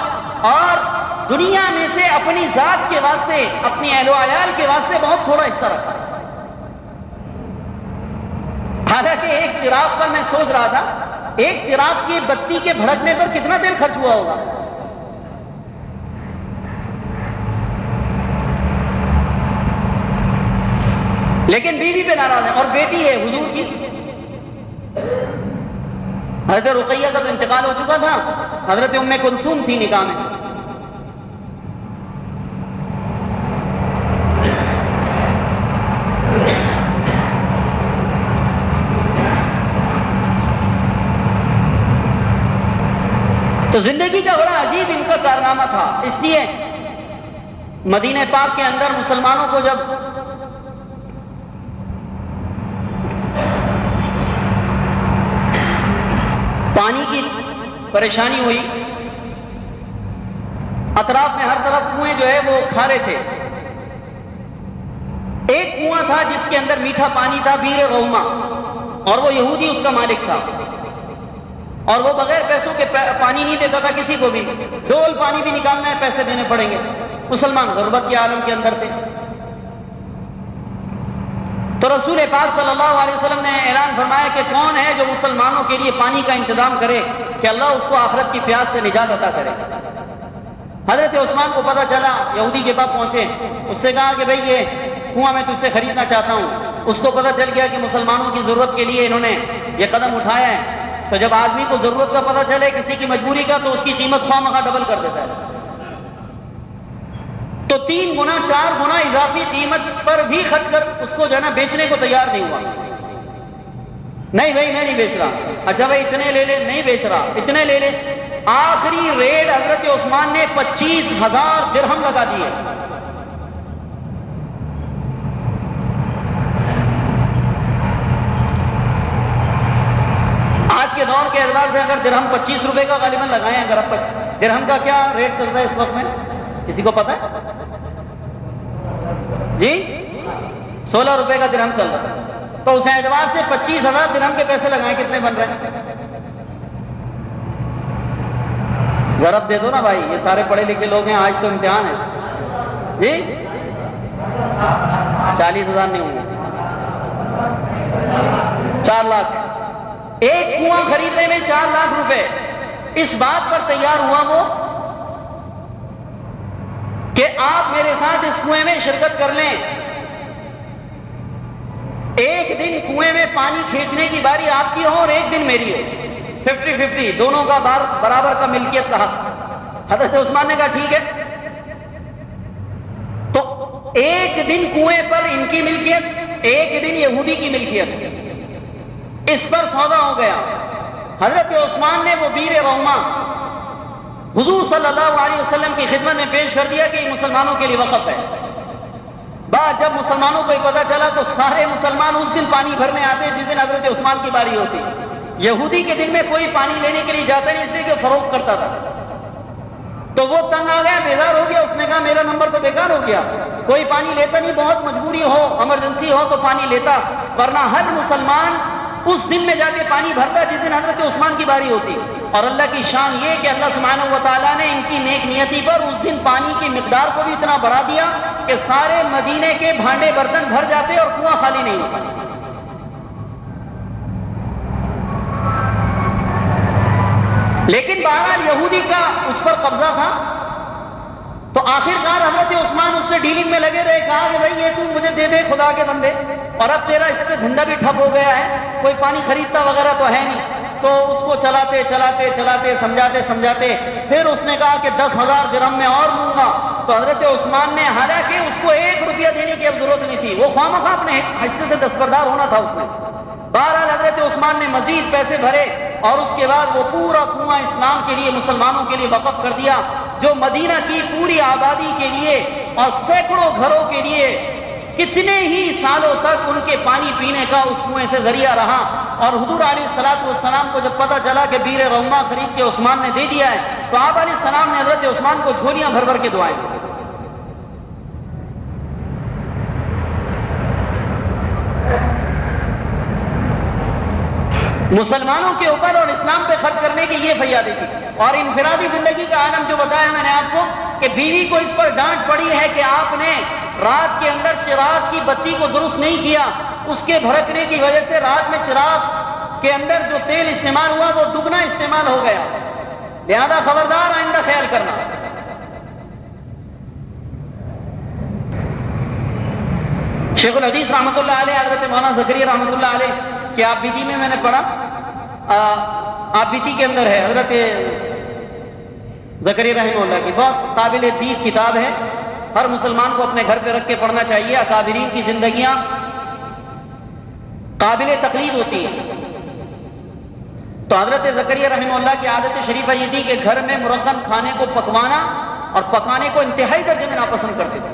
اور دنیا میں سے اپنی ذات کے واسطے، اپنی اہل و عیال کے واسطے بہت تھوڑا حصہ رکھا. حالانکہ ایک چراغ پر میں سوچ رہا تھا، ایک چراغ کی بتی کے بھڑکنے پر کتنا تیل خرچ ہوا ہوگا. لیکن بیوی پہ ناراض ہے، اور بیٹی ہے حضور کی. حضرت رقیہ کا تو انتقال ہو چکا تھا، حضرت ام کلثوم تھی نکاح میں. زندگی کا بڑا عجیب ان کا کارنامہ تھا. اس لیے مدینہ پاک کے اندر مسلمانوں کو جب پانی کی پریشانی ہوئی، اطراف میں ہر طرف کنویں جو ہے وہ کھارے تھے. ایک کنواں تھا جس کے اندر میٹھا پانی تھا، بیر روما، اور وہ یہودی اس کا مالک تھا، اور وہ بغیر پیسوں کے پانی نہیں دیتا تھا کسی کو بھی. ڈول پانی بھی نکالنا ہے پیسے دینے پڑیں گے. مسلمان غربت کے عالم کے اندر تھے. تو رسول پاک صلی اللہ علیہ وسلم نے اعلان فرمایا کہ کون ہے جو مسلمانوں کے لیے پانی کا انتظام کرے کہ اللہ اس کو آخرت کی پیاس سے نجات عطا کرے. حضرت عثمان کو پتہ چلا، یہودی کے پاس پہنچے، اس سے کہا کہ بھئی یہ کنواں میں تجھ سے خریدنا چاہتا ہوں. اس کو پتہ چل گیا کہ مسلمانوں کی ضرورت کے لیے انہوں نے یہ قدم اٹھایا ہے. تو جب آدمی کو ضرورت کا پتہ چلے کسی کی مجبوری کا، تو اس کی قیمت خواہ مخواہ ڈبل کر دیتا ہے. تو 3 گنا 4 گنا اضافی قیمت پر بھی خرچ کر اس کو جو ہے نا بیچنے کو تیار نہیں ہوا. نہیں بھائی میں نہیں بیچ رہا. اچھا بھائی اتنے لے لے. نہیں بیچ رہا. اتنے لے لے. آخری ریٹ حضرت عثمان نے 25,000 درہم لگا دیے. آج کے دور کے اعتبار سے اگر درہم 25 روپے کا غالباً لگائیں، اگر آپ درہم کا کیا ریٹ چل رہا ہے اس وقت میں کسی کو پتا ہے؟ جی 16 روپے کا درہم چل رہا ہے. تو اس اعتبار سے 25,000 درہم کے پیسے لگائیں، کتنے بن رہے ہیں؟ ضرب دے دو نا بھائی، یہ سارے پڑھے لکھے لوگ ہیں، آج تو امتحان ہے. جی 40,000 نہیں ہوں گے، 4 لاکھ. ایک کنواں خریدنے میں 4 لاکھ روپے. اس بات پر تیار ہوا وہ کہ آپ میرے ساتھ اس کنویں میں شرکت کر لیں. ایک دن کنویں میں پانی کھینچنے کی باری آپ کی ہو اور ایک دن میری ہو. 50-50 دونوں کا برابر کا ملکیت کا حق. حضرت عثمان نے کہا ٹھیک ہے. تو ایک دن کنویں پر ان کی ملکیت، ایک دن یہودی کی ملکیت. اس پر سودا ہو گیا. حضرت عثمان نے وہ بیر روما حضور صلی اللہ علیہ وسلم کی خدمت میں پیش کر دیا کہ یہ مسلمانوں کے لیے وقف ہے. بعد جب مسلمانوں کو یہ پتہ چلا تو سارے مسلمان اس دن پانی بھرنے آتے جس دن حضرت عثمان کی باری ہوتی. یہودی کے دن میں کوئی پانی لینے کے لیے جاتا نہیں، اس لیے کہ فروخت کرتا تھا. تو وہ تنگ آ گیا، بیزار ہو گیا. اس نے کہا میرا نمبر تو بیکار ہو گیا، کوئی پانی لیتا نہیں، بہت مجبوری ہو، ایمرجنسی ہو تو پانی لیتا، ورنہ ہر مسلمان اس دن میں جا کے پانی بھرتا جس دن حضرت عثمان کی باری ہوتی. اور اللہ کی شان یہ کہ اللہ سبحانہ و تعالیٰ نے ان کی نیک نیتی پر اس دن پانی کی مقدار کو بھی اتنا بڑھا دیا کہ سارے مدینے کے بھانڈے برتن بھر جاتے اور کنواں خالی نہیں ہوتا. لیکن بہرحال یہودی کا اس پر قبضہ تھا. تو آخرکار حضرت عثمان اس سے ڈیلنگ میں لگے رہے. کہا کہ بھائی یہ تو مجھے دے دے خدا کے بندے، اور اب تیرا اس سے دھندا بھی ٹھپ ہو گیا ہے، کوئی پانی خریدتا وغیرہ تو ہے نہیں. تو اس کو چلاتے سمجھاتے پھر اس نے کہا کہ 10,000 درہم میں اور لوں گا. تو حضرت عثمان نے، حالانکہ اس کو 1 روپیہ دینے کی اب ضرورت نہیں تھی، وہ خواہ مخواہ اپنے حصے سے دستبردار ہونا تھا اس نے. بہرحال حضرت عثمان نے مزید پیسے بھرے اور اس کے بعد وہ پورا کنواں اسلام کے لیے، مسلمانوں کے لیے وقف کر دیا، جو مدینہ کی پوری آبادی کے لیے اور سینکڑوں گھروں کے لیے کتنے ہی سالوں تک ان کے پانی پینے کا اس کنویں سے ذریعہ رہا. اور حضور علیہ الصلوۃ والسلام کو جب پتہ چلا کہ بیر روما خرید کے عثمان نے دے دیا ہے، تو آپ علیہ السلام نے حضرت عثمان کو جھولیاں بھر بھر کے دعائیں دی. مسلمانوں کے اوپر اور اسلام پہ خرچ کرنے کی یہ فیاضی تھی. اور انفرادی زندگی کا عالم جو بتایا میں نے آپ کو کہ بیوی کو اس پر ڈانٹ پڑی ہے کہ آپ نے رات کے اندر چراغ کی بتی کو درست نہیں کیا، اس کے بھڑکنے کی وجہ سے رات میں چراغ کے اندر جو تیل استعمال ہوا وہ دگنا استعمال ہو گیا، لہذا خبردار آئندہ خیال کرنا. شیخ الحدیث رحمۃ اللہ علیہ حضرت مولانا زکریا رحمۃ اللہ علیہ کہ آپ بیٹی میں نے پڑھا، آپ بیٹی کے اندر ہے حضرت زکریا رحمہ اللہ کی بہت قابل دید کتاب ہے، ہر مسلمان کو اپنے گھر پہ رکھ کے پڑھنا چاہیے. اکابرین کی زندگیاں قابل تقلید ہوتی ہیں. تو حضرت زکریا رحمہ اللہ کی عادت شریفہ یہ تھی کہ گھر میں مرغن کھانے کو پکوانا اور پکانے کو انتہائی درجے میں ناپسند کرتے تھے.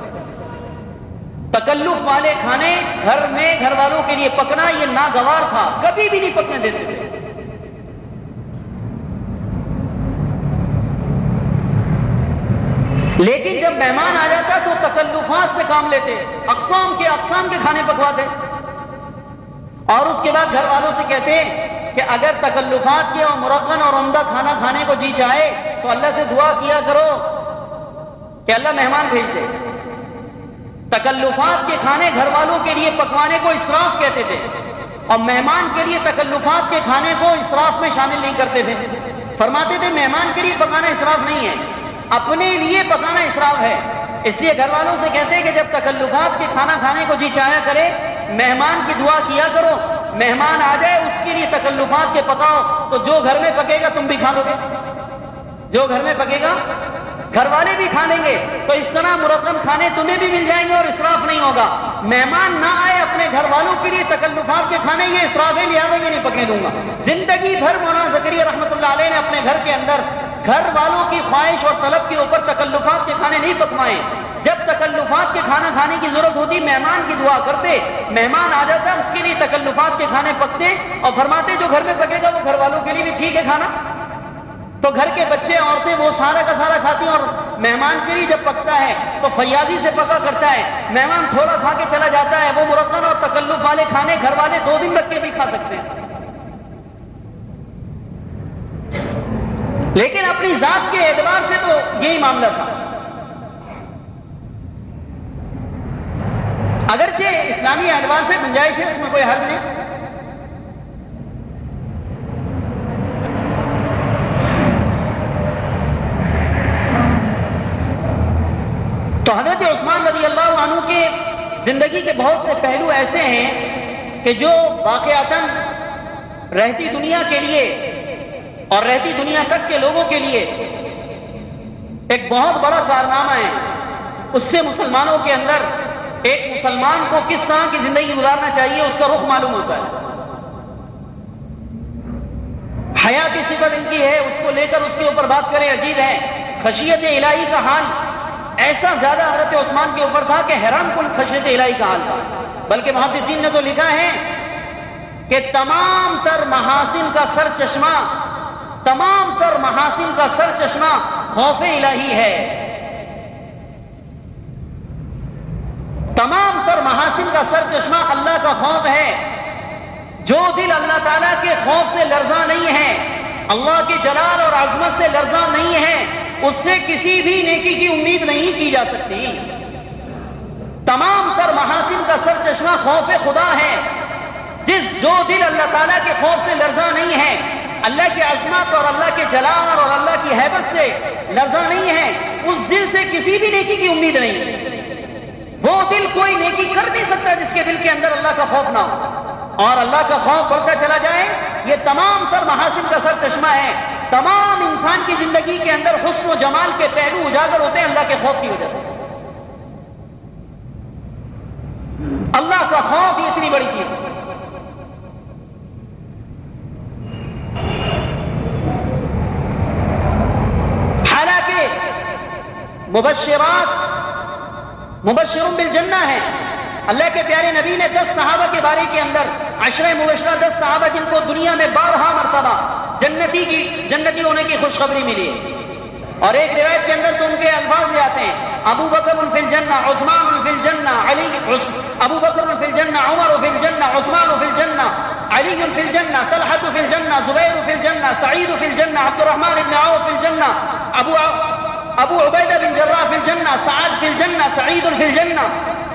تکلف والے کھانے گھر میں گھر والوں کے لیے پکنا یہ ناگوار تھا، کبھی بھی نہیں پکنے دیتے تھے. لیکن جب مہمان آ جاتا تو تکلفات سے کام لیتے، اقسام کے کھانے پکواتے، اور اس کے بعد گھر والوں سے کہتے کہ اگر تکلفات کے اور مرغن اور عمدہ کھانا کھانے کو جی چاہے تو اللہ سے دعا کیا کرو کہ اللہ مہمان بھیج دے. تکلفات کے کھانے گھر والوں کے لیے پکوانے کو اسراف کہتے تھے، اور مہمان کے لیے تکلفات کے کھانے کو اسراف میں شامل نہیں کرتے تھے. فرماتے تھے مہمان کے لیے پکانا اسراف نہیں ہے، اپنے لیے پکانا اسراف ہے. اس لیے گھر والوں سے کہتے ہیں کہ جب تکلفات کے کھانا کھانے کو جی چاہا کرے مہمان کی دعا کیا کرو، مہمان آ جائے اس کے لیے تکلفات کے پکاؤ، تو جو گھر میں پکے گا تم بھی کھا لو گے، جو گھر میں پکے گا گھر والے بھی کھا لیں گے. تو اس طرح مرغن کھانے تمہیں بھی مل جائیں گے اور اسراف نہیں ہوگا. مہمان نہ آئے اپنے گھر والوں کے لیے تکلفات کے کھانے، یہ اسراف ہے، لہٰذا یہ نہیں پکنے دوں گا. زندگی بھر مولانا زکریا رحمۃ اللہ علیہ نے اپنے گھر کے اندر گھر والوں کی خواہش اور طلب کے اوپر تکلفات کے کھانے نہیں پکوائے. جب تکلفات کے کھانا کھانے کی ضرورت ہوتی مہمان کی دعا کرتے، مہمان آ جاتا اس کے لیے تکلفات کے کھانے پکتے اور فرماتے جو گھر میں پکے گا وہ گھر والوں کے لیے بھی ٹھیک ہے کھانا. تو گھر کے بچے عورتیں وہ سارا کا سارا کھاتی ہیں، اور مہمان کے لیے جب پکتا ہے تو فیاضی سے پکا کرتا ہے. مہمان تھوڑا کھا کے چلا جاتا ہے، وہ مرغن اور تکلف والے کھانے گھر والے 2 دن رکھ کے بھی کھا سکتے ہیں. لیکن اپنی ذات کے اعتبار سے تو یہی معاملہ تھا. اگرچہ اسلامی اعتبار سے گنجائش ہے، اس میں کوئی حرج نہیں. تو حضرت عثمان رضی اللہ عنہ کے زندگی کے بہت سے پہلو ایسے ہیں کہ جو واقعتاً رہتی دنیا کے لیے اور رہتی دنیا تک کے لوگوں کے لیے ایک بہت بڑا کارنامہ ہے. اس سے مسلمانوں کے اندر ایک مسلمان کو کس طرح کی زندگی گزارنا چاہیے اس کا رخ معلوم ہوتا ہے. حیا کی صفت ان کی ہے، اس کو لے کر اس کے اوپر بات کریں عجیب ہے. خشیت الہی کا حال ایسا زیادہ حضرت عثمان کے اوپر تھا کہ حیران کن خشیت الہی کا حال تھا. بلکہ محدثین نے تو لکھا ہے کہ تمام تر محاسن کا سر چشمہ خوف الہی ہے. تمام تر محاسن کا سر چشمہ اللہ کا خوف ہے. جو دل اللہ تعالیٰ کے خوف سے لرزاں نہیں ہے، اللہ کے جلال اور عظمت سے لرزاں نہیں ہے، اس سے کسی بھی نیکی کی امید نہیں کی جا سکتی. تمام تر محاسن کا سر چشمہ خوف خدا ہے. جو دل اللہ تعالیٰ کے خوف سے لرزاں نہیں ہے، اللہ کی عظمت اور اللہ کے جلال اور اللہ کی ہیبت سے لرزاں نہیں ہے، اس دل سے کسی بھی نیکی کی امید نہیں. وہ دل کوئی نیکی کر نہیں سکتا جس کے دل کے اندر اللہ کا خوف نہ ہو. اور اللہ کا خوف بڑھتا چلا جائے، یہ تمام تر محاسن کا سر چشمہ ہے. تمام انسان کی زندگی کے اندر حسن و جمال کے پہلو اجاگر ہوتے ہیں اللہ کے خوف کی وجہ سے. اللہ کا خوف یہ اتنی بڑی چیز ہے. حالانکہ مبشر بالجنہ ہے. اللہ کے پیارے نبی نے 10 صحابہ کے بارے کے اندر عشرہ مبشرہ 10 صحابہ جن کو دنیا میں 12 مرتبہ جنتی ہونے کی خوشخبری ملی ہے. اور ایک روایت کے اندر تو ان کے الفاظ لے آتے ہیں: ابو بکر فی الجنہ، عثمان فی الجنہ، ابو بکر فی الجنہ، عمر فی الجنہ، عثمان فی الجنہ، علی فی الجنہ، طلحہ فی الجنہ، زبیر فی الجنہ، سعید فی الجنہ، عبد الرحمن بن عوف فی الجنہ، ابو عبیدہ بن جراح فی الجنہ، سعد فی الجنہ، سعید فی الجنہ.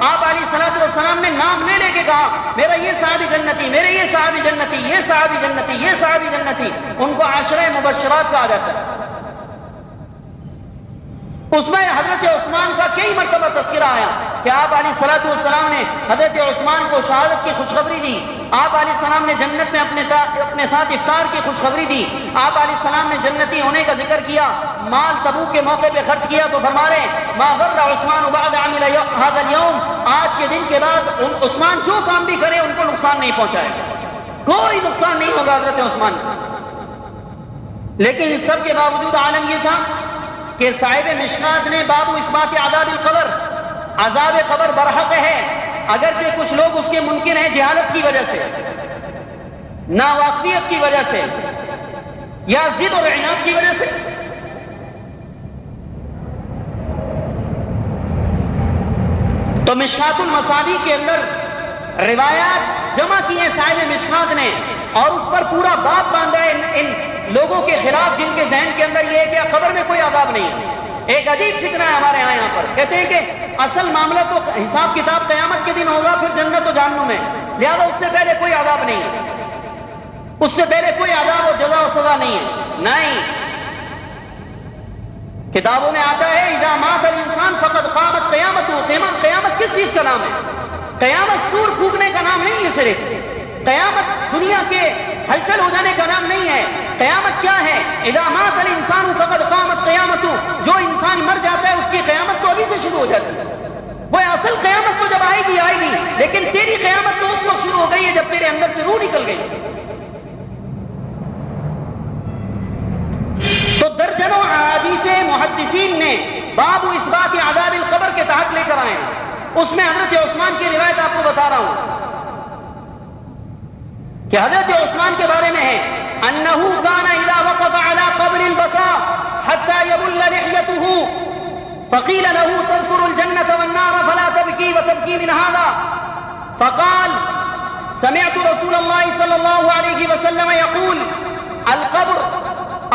آپ علیہ الصلوۃ والسلام نے نام لے کے کہا میرا یہ صحابی جنتی، میرے یہ صحابی جنتی، یہ صحابی جنتی، یہ صحابی جنتی. ان کو عشرہ مبشرات کہا جاتا ہے. اس میں حضرت عثمان کا کئی مرتبہ تذکرہ آیا کہ آپ علیہ الصلوۃ والسلام نے حضرت عثمان کو شہادت کی خوشخبری دی. آپ علیہ السلام نے جنت میں اپنے ساتھ افطار کی خوشخبری دی. آپ علیہ السلام نے جنتی ہونے کا ذکر کیا. مال تبوک کے موقع پہ خرچ کیا تو فرما رہے ما غر عثمان بعد عمل هذا اليوم، آج کے دن کے بعد عثمان جو کام بھی کرے ان کو نقصان نہیں پہنچائے، کوئی نقصان نہیں ہوگا حضرت عثمان. لیکن اس سب کے باوجود عالم یہ تھا کہ صاحب مشکات نے باب اثبات عذاب القبر، عذاب قبر برحق ہے، اگرچہ کچھ لوگ اس کے منکر ہیں جہالت کی وجہ سے، ناواقفیت کی وجہ سے، یا ضد اور عناد کی وجہ سے۔ تو مشکات المصابیح کے اندر روایات جمع کی ہیں صاحب مشکات نے، اور اس پر پورا باب باندھا ہے ان لوگوں کے خلاف جن کے ذہن کے اندر یہ ہے کہ قبر میں کوئی عذاب نہیں ہے۔ ایک عجیب فتنہ ہے ہمارے یہاں پر، کہتے ہیں کہ اصل معاملہ تو حساب کتاب قیامت کے دن ہوگا، پھر جنت و جہنم میں، لہذا اس سے پہلے کوئی عذاب نہیں ہے، اس سے پہلے کوئی عذاب و جزا و سزا نہیں ہے۔ نہیں، کتابوں میں آتا ہے اذا مات الانسان فقد قامت قیامت۔ قیامت کس چیز کا نام ہے؟ قیامت سور پھونکنے کا نام نہیں ہے، صرف قیامت دنیا کے ہلچل ہو جانے کا نام نہیں ہے۔ قیامت کیا ہے؟ اذا مات الانسان فقد قامت قیامت، جو انسان مر جاتا ہے اس کی قیامت تو ابھی سے شروع ہو جاتی ہے۔ وہ اصل قیامت تو جب آئے گی، لیکن تیری قیامت تو اس وقت شروع ہو گئی ہے جب تیرے اندر سے روح نکل گئی۔ تو درجنوں احادیث محدثین نے باب اثبات عذاب القبر کے تحت لے کر آئے ہیں۔ اس میں حضرت عثمان کی روایت آپ کو بتا رہا ہوں کہ حضرت عثمان کے بارے میں ہے انہو کان اذا وقف على قبر البكاء حتى يبل لحيته فقيل له تذكر الجنة والنار فلا تبكي وتبكي من هذا فقال سمعت رسول الله صلى الله عليه وسلم يقول القبر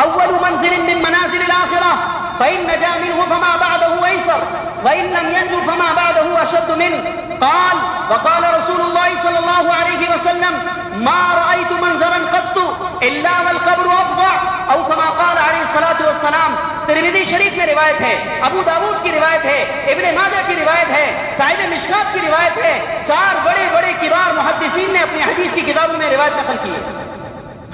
اول منزل من منازل الآخرة فإن نجا منه فما بعده أيسر وإن لم ينجو فما بعده أشد منه قال وقال رسول الله صلى الله عليه وسلم ما رأيت منظرا قط إلا والقبر أفظع أو كما قال عليه الصلاة والسلام۔ ترمذی شریف میں روایت ہے، ابو داؤد کی روایت ہے، ابن ماجہ کی روایت ہے، صاحب مشکات کی روایت ہے، چار بڑے بڑے کبار محدثین نے اپنی حدیث کی کتابوں میں روایت نقل کی ہے۔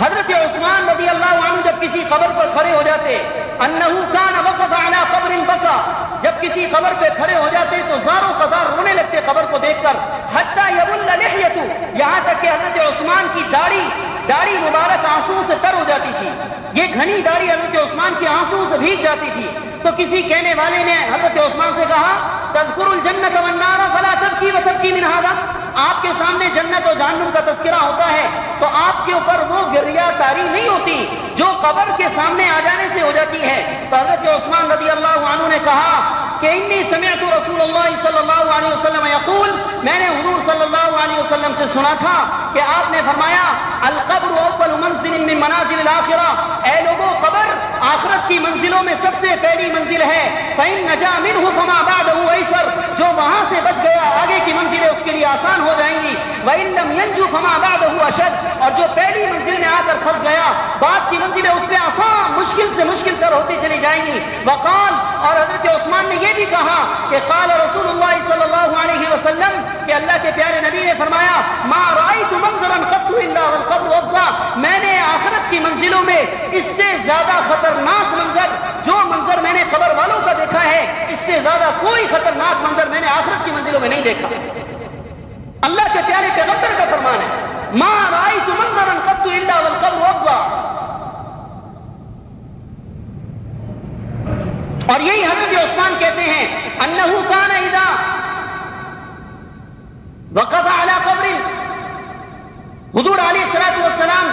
حضرت عثمان رضی اللہ عنہ جب کسی قبر پر کھڑے ہو جاتے، انہو کان وقف علی قبر بکا، جب کسی قبر پہ کھڑے ہو جاتے تو زاروں قطار رونے لگتے قبر کو دیکھ کر، حتی یبل لحیتہ، یہاں تک کہ حضرت عثمان کی داڑھی مبارک آنسو سے تر ہو جاتی تھی، یہ گھنی داڑھی حضرت عثمان کی آنسو سے بھیگ جاتی تھی۔ تو کسی کہنے والے نے حضرت عثمان سے کہا تذکر الجنت والنار فلا تبکی وتبکی من هذا، آپ کے سامنے جنت و جہنم کا تذکرہ ہوتا ہے تو آپ کے اوپر وہ گریہ تاری نہیں ہوتی جو قبر کے سامنے آ جانے سے ہو جاتی ہے۔ تو حضرت عثمان رضی اللہ عنہ نے کہا کہ انی سمعت رسول اللہ صلی اللہ علیہ وسلم یقول، میں نے حضور صلی اللہ علیہ وسلم سے سنا تھا کہ آپ نے فرمایا القبر اول منزل من منازل الآخرہ، اے لوگوں قبر آخرت کی منزلوں میں سب سے پہلی منزل ہے، فإن نجا منه فما بعده أيسر، جو وہاں سے بچ گیا آگے کی منزلیں اس کے لیے آسان ہو جائیں گی، وإن لم ينجو فما بعده أشد، اور جو پہلی منزل میں آ کر پھنس گیا بعد کی منزلیں اس پہ آسان مشکل سے مشکل تر ہوتی چلی جائیں گی۔ وقال، اور حضرت عثمان نے یہ بھی کہا کہ قال رسول اللہ صلی اللہ علیہ وسلم، کہ اللہ کے پیارے نبی نے فرمایا ما رأيت منظرا قط إلا والقبر أفظع، میں نے آخرت کی منزلوں میں اس سے زیادہ خطرناک منظر، جو منظر میں نے قبر والوں کا دیکھا ہے، اس سے زیادہ کوئی خطرناک منظر میں نے آخرت کی منزلوں میں نہیں دیکھا۔ اللہ کے پیارے پیغمبر کا فرمان ہے ما رأيت منظرا قط إلا والقبر أفظع۔ اور یہی حضرت عثمان کہتے ہیں انہو کان اذا وقف علی قبر، حضور علیہ الصلوۃ والسلام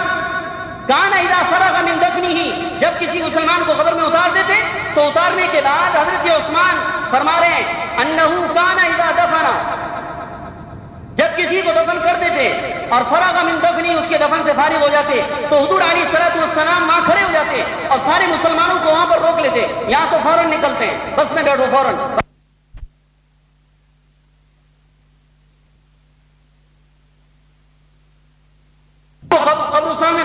کان اذا فرغ من دفنہ، جب کسی مسلمان کو قبر میں اتار دیتے تو اتارنے کے بعد حضرت عثمان فرما رہے ہیں انہو کان اذا دفن، جب کسی کو دفن کر دیتے اور فرغ من دفنہ، اس کے دفن سے فارغ ہو جاتے تو حضور علیہ الصلوۃ والسلام وہاں کھڑے ہو جاتے اور سارے مسلمانوں کو وہاں پر روک لیتے، یہاں تو فوراً نکلتے ہیں، بس میں بیٹھو فوراً۔ قبرستان میں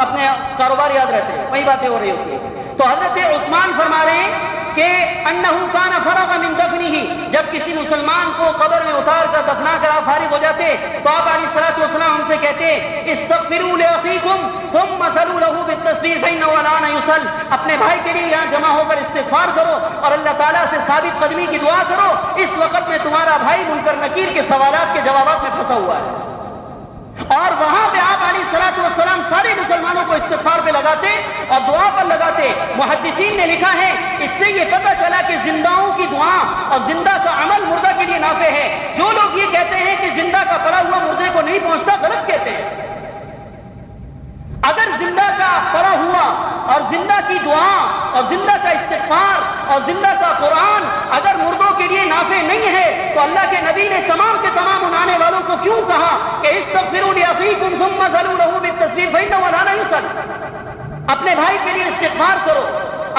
اپنے کاروبار یاد رہتے ہیں، وہی باتیں ہو رہی ہوتی ہیں۔ تو حضرت عثمان فرما رہے ہیں کہ انہو کان فرغ من دفنہ، جب کسی مسلمان کو قبر میں اتار کر دفنا کر آپ فارغ ہو جاتے تو آپ علیہ الصلوۃ والسلام ہم سے کہتے استغفروا لاخیکم ثم صلوا له بالتسبیح فانه الان يصل، اپنے بھائی کے لیے یہاں جمع ہو کر استغفار کرو اور اللہ تعالیٰ سے ثابت قدمی کی دعا کرو، اس وقت میں تمہارا بھائی منکر نکیر کے سوالات کے جوابات میں پھنسا ہوا ہے۔ اور وہاں پہ آپ علیہ الصلوۃ والسلام سارے مسلمانوں کو استغفار پہ لگاتے اور دعا پر لگاتے. محدثین نے لکھا ہے اس سے یہ پتہ چلا کہ زنداؤں کی دعا اور زندہ کا عمل مردہ کے لیے نافع ہے. جو لوگ یہ کہتے ہیں کہ زندہ کا پڑا ہوا مردے کو نہیں پہنچتا، غلط کہتے ہیں. اگر زندہ کا پڑا ہوا اور زندہ کی دعا اور زندہ کا استغفار اور زندہ کا قرآن اگر مردوں کے لیے نافع نہیں ہے تو اللہ کے نبی نے تمام کے تمام انانے والوں کو کیوں کہا کہ استغفروا لأخیکم ثم صلوا له بالتسبیح فإنه لا يصل. اپنے بھائی کے لیے استغفار کرو،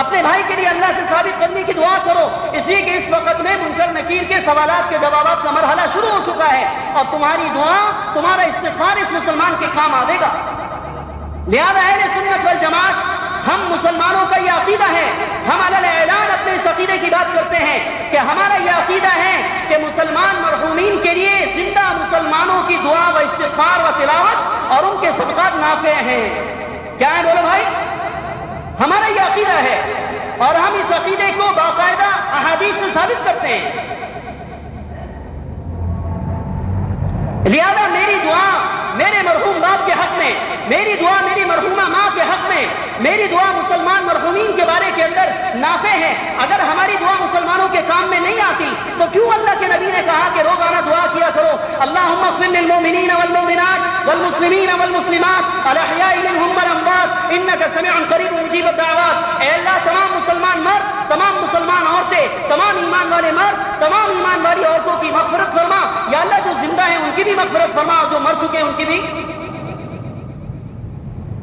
اپنے بھائی کے لیے اللہ سے ثابت کرنے کی دعا کرو، اس لیے کہ اس وقت میں منکر نکیر کے سوالات کے جوابات کا مرحلہ شروع ہو چکا ہے اور تمہاری دعا، تمہارا استغفار اس مسلمان کے کام آئے گا. لہذا اہل سنت والجماعت، ہم مسلمانوں کا یہ عقیدہ ہے، ہم علی اعلان اپنے اس عقیدے کی بات کرتے ہیں کہ ہمارا یہ عقیدہ ہے کہ مسلمان مرحومین کے لیے زندہ مسلمانوں کی دعا و استغفار و تلاوت اور ان کے صدقات نافع ہیں. کیا ہے بولو بھائی؟ ہمارا یہ عقیدہ ہے اور ہم اس عقیدے کو باقاعدہ احادیث سے ثابت کرتے ہیں. لہذا میری دعا میرے مرحوم باپ کے حق میں، میری دعا میری مرحومہ ماں کے حق میں، میری دعا مسلمان مرحومین کے بارے کے اندر نافع ہے. اگر ہماری دعا مسلمانوں کے کام میں نہیں آتی تو کیوں اللہ کے نبی نے کہا کہ روزانہ دعا کیا کرو اللہم اغفر للمؤمنین والمؤمنات والمسلمین والمسلمات الاحیاء منہم والاموات انک سمیع قریب مجیب الدعوات. اے اللہ، تمام مسلمان مرد، تمام مسلمان عورتیں، تمام ایمان والے مرد، تمام ایمان والی عورتوں کی مغفرت فرما. یا اللہ، جو زندہ ہیں ان کی بھی مغفرت فرما اور جو مر چکے ہیں ان کی بھی.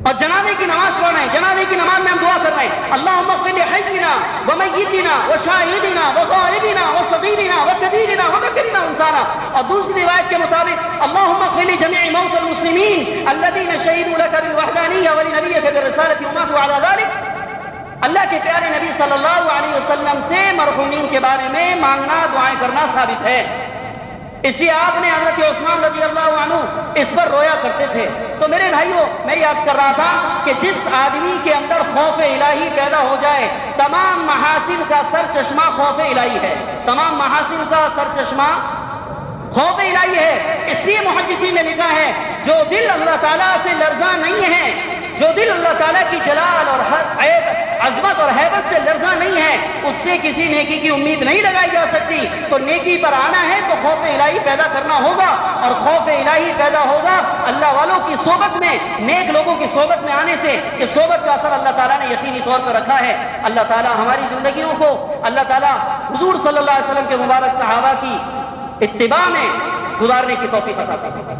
اور جنازے کی نماز پڑھ رہے ہیں، جنازے کی نماز میں ہم دعا کر رہے ہیں اللہم اغفر لحینا ومیتنا وشاہدنا وغائبنا وصغیرنا وکبیرنا وذکرنا انسانا. اور دوسری روایت کے مطابق اللہم اغفر لجمیع موتى المسلمین الذین شہدوا لک بالوحدانیہ ولنبیک بالرسالۃ وماتوا علی ذلک. اللہ کے پیارے نبی صلی اللہ علیہ وسلم سے مرحومین کے بارے میں مانگنا، دعائیں کرنا ثابت ہے. اس لیے آپ نے حضرت عثمان رضی اللہ عنہ اس پر رویا کرتے تھے. تو میرے بھائیوں، میں یاد کر رہا تھا کہ جس آدمی کے اندر خوف الہی پیدا ہو جائے، تمام محاسن کا سر چشمہ خوف الہی ہے. تمام محاسن کا سر چشمہ خوف الہی ہے. اس لیے محدثین نے لکھا ہے جو دل اللہ تعالیٰ سے لرزاں نہیں ہے، جو دل اللہ تعالیٰ کی جلال اور عظمت اور ہیبت سے لرزاں نہیں ہے، اس سے کسی نیکی کی امید نہیں لگائی جا سکتی. تو نیکی پر آنا ہے تو خوف الہی پیدا کرنا ہوگا، اور خوف الہی پیدا ہوگا اللہ والوں کی صحبت میں، نیک لوگوں کی صحبت میں آنے سے. کہ صحبت کا اثر اللہ تعالیٰ نے یقینی طور پر رکھا ہے. اللہ تعالیٰ ہماری زندگیوں کو، اللہ تعالیٰ حضور صلی اللہ علیہ وسلم کے مبارک صحابہ کی اتباع میں گزارنے کی توفیق عطا فرمائے.